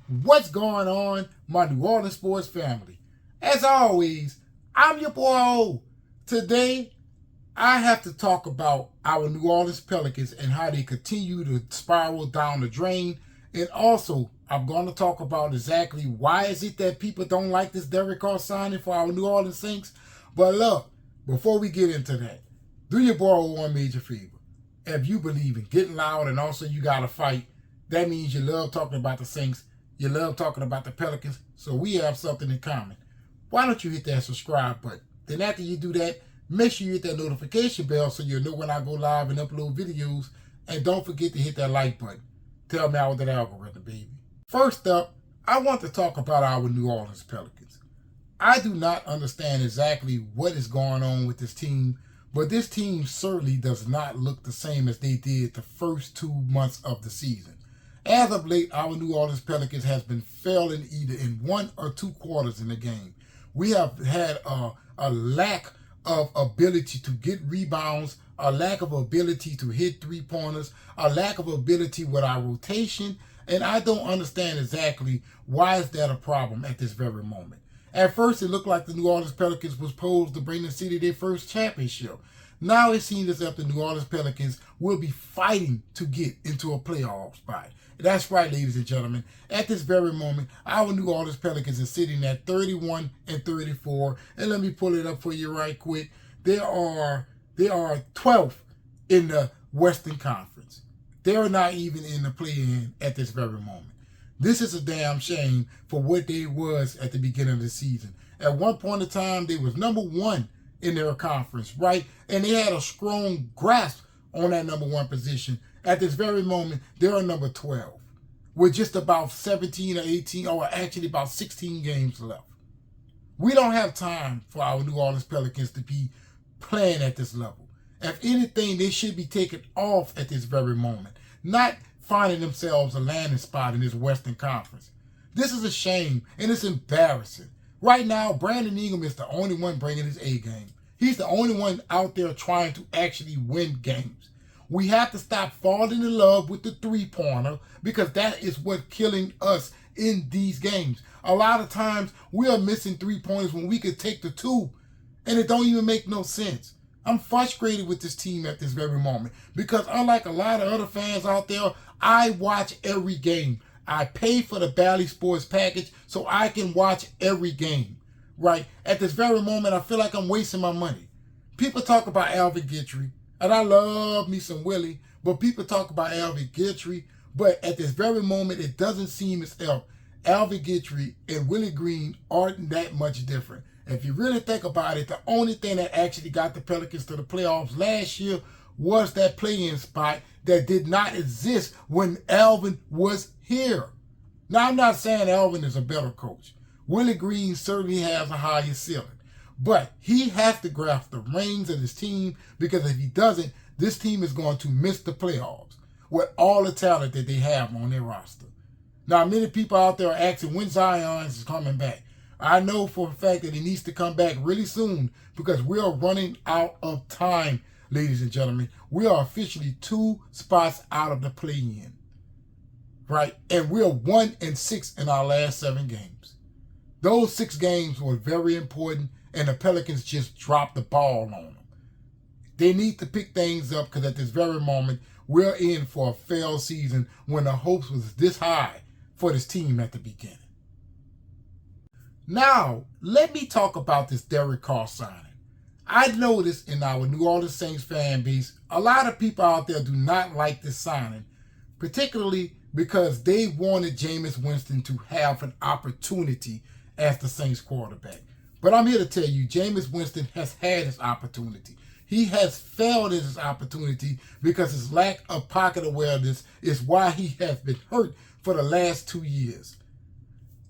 What's going on, my New Orleans sports family? As always, I'm your boy O. Today, I have to talk about our New Orleans Pelicans and how they continue to spiral down the drain. And also, I'm going to talk about exactly why is it that people don't like this Derek Carr signing for our New Orleans Saints. But look, before we get into that, do your boy one major favor. If you believe in getting loud and also you got to fight, that means you love talking about the Saints, you love talking about the Pelicans, so we have something in common. Why don't you hit that subscribe button? Then after you do that, make sure you hit that notification bell so you'll know when I go live and upload videos. And don't forget to hit that like button. Tell me how with that algorithm, baby. First up, I want to talk about our New Orleans Pelicans. I do not understand exactly what is going on with this team, but this team certainly does not look the same as they did the first 2 months of the season. As of late, our New Orleans Pelicans has been failing either in 1 or 2 quarters in the game. We have had a lack of ability to get rebounds, a lack of ability to hit three-pointers, a lack of ability with our rotation, and I don't understand exactly why is that a problem at this very moment. At first, it looked like the New Orleans Pelicans was posed to bring the city their first championship. Now it seems as if the New Orleans Pelicans will be fighting to get into a playoff spot. That's right, ladies and gentlemen. At this very moment, our New Orleans Pelicans is sitting at 31-34. And let me pull it up for you right quick. They are 12th in the Western Conference. They're not even in the play-in at this very moment. This is a damn shame for what they was at the beginning of the season. At one point in time, they was number 1 in their conference, right? And they had a strong grasp on that number 1 position. At this very moment, they're number 12 with just about 17 or 18, or actually about 16 games left. We don't have time for our New Orleans Pelicans to be playing at this level. If anything, they should be taken off at this very moment, not finding themselves a landing spot in this Western Conference. This is a shame, and it's embarrassing. Right now, Brandon Ingram is the only one bringing his A game. He's the only one out there trying to actually win games. We have to stop falling in love with the three-pointer because that is what's killing us in these games. A lot of times, we are missing three-pointers when we could take the 2, and it don't even make no sense. I'm frustrated with this team at this very moment because unlike a lot of other fans out there, I watch every game. I pay for the Bally Sports package so I can watch every game, right? At this very moment, I feel like I'm wasting my money. People talk about Alvin Gentry, and I love me some Willie, but people talk about Alvin Gentry, but at this very moment, it doesn't seem as if Alvin Gentry and Willie Green aren't that much different. If you really think about it, the only thing that actually got the Pelicans to the playoffs last year was that play-in spot that did not exist when Alvin was here. Now, I'm not saying Alvin is a better coach. Willie Green certainly has a higher ceiling. But he has to grasp the reins of his team because if he doesn't, this team is going to miss the playoffs with all the talent that they have on their roster. Now, many people out there are asking when Zion is coming back. I know for a fact that he needs to come back really soon because we are running out of time, ladies and gentlemen. We are officially 2 spots out of the play-in, right? And we're 1-6 in our last 7 games. Those 6 games were very important, and the Pelicans just dropped the ball on them. They need to pick things up because at this very moment, we're in for a failed season when the hopes was this high for this team at the beginning. Now, let me talk about this Derek Carr signing. I noticed in our New Orleans Saints fan base, a lot of people out there do not like this signing, particularly because they wanted Jameis Winston to have an opportunity as the Saints quarterback. But I'm here to tell you, Jameis Winston has had his opportunity. He has failed at his opportunity because his lack of pocket awareness is why he has been hurt for the last 2 years.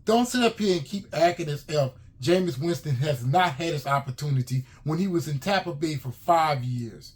Don't sit up here and keep acting as if Jameis Winston has not had his opportunity when he was in Tampa Bay for 5 years.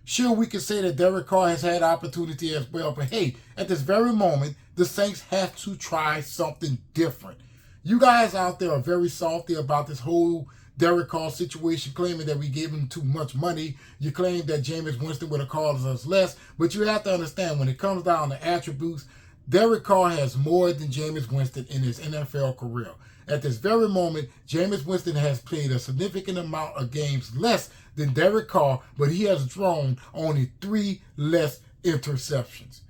Sure, we can say that Derek Carr has had opportunity as well, but hey, at this very moment, the Saints have to try something different. You guys out there are very salty about this whole Derek Carr situation, claiming that we gave him too much money. You claim that Jameis Winston would have cost us less, but you have to understand when it comes down to attributes, Derek Carr has more than Jameis Winston in his NFL career. At this very moment, Jameis Winston has played a significant amount of games less than Derek Carr, but he has thrown only 3 less interceptions.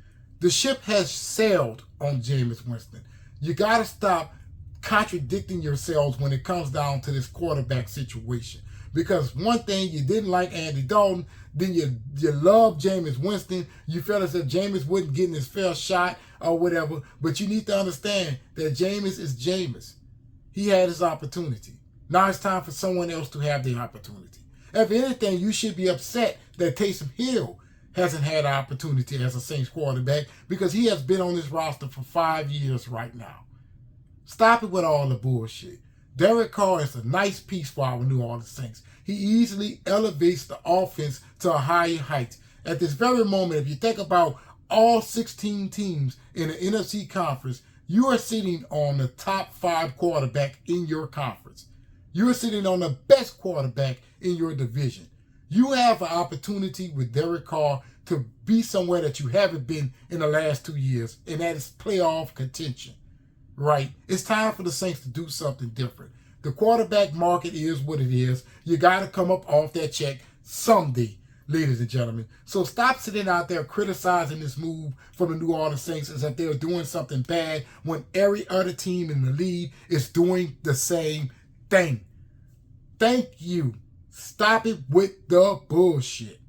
The ship has sailed on Jameis Winston. You got to stop contradicting yourselves when it comes down to this quarterback situation. Because one thing, you didn't like Andy Dalton, then you love Jameis Winston. You felt as if Jameis wasn't getting his fair shot or whatever. But you need to understand that Jameis is Jameis. He had his opportunity. Now it's time for someone else to have the opportunity. If anything, you should be upset that Taysom Hill hasn't had an opportunity as a Saints quarterback because he has been on this roster for 5 years right now. Stop it with all the bullshit. Derek Carr is a nice piece for our New Orleans Saints. He easily elevates the offense to a higher height. At this very moment, if you think about all 16 teams in the NFC conference, you are sitting on the top 5 quarterback in your conference. You are sitting on the best quarterback in your division. You have an opportunity with Derek Carr to be somewhere that you haven't been in the last 2 years, and that is playoff contention. Right? It's time for the Saints to do something different. The quarterback market is what it is. You got to come up off that check someday, ladies and gentlemen. So stop sitting out there criticizing this move from the New Orleans Saints as if they're doing something bad when every other team in the league is doing the same thing. Thank you. Stop it with the bullshit.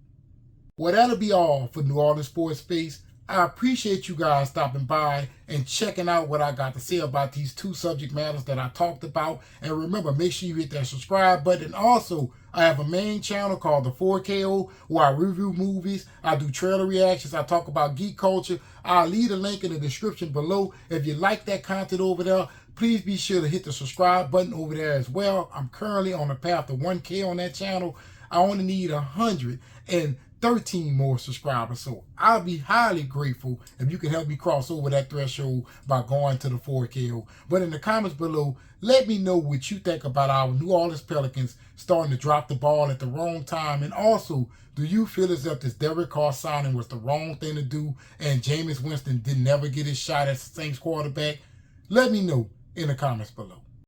Well, that'll be all for New Orleans Sports Space. I appreciate you guys stopping by and checking out what I got to say about these 2 subject matters that I talked about. And remember, make sure you hit that subscribe button. And also, I have a main channel called the 4KO where I review movies, I do trailer reactions, I talk about geek culture. I'll leave a link in the description below. If you like that content over there, please be sure to hit the subscribe button over there as well. I'm currently on the path to 1K on that channel. I only need 113 more subscribers. So I'll be highly grateful if you can help me cross over that threshold by going to the 4KO. But in the comments below, let me know what you think about our New Orleans Pelicans starting to drop the ball at the wrong time. And also, do you feel as if this Derek Carr signing was the wrong thing to do and Jameis Winston didn't ever get his shot as the Saints quarterback? Let me know in the comments below.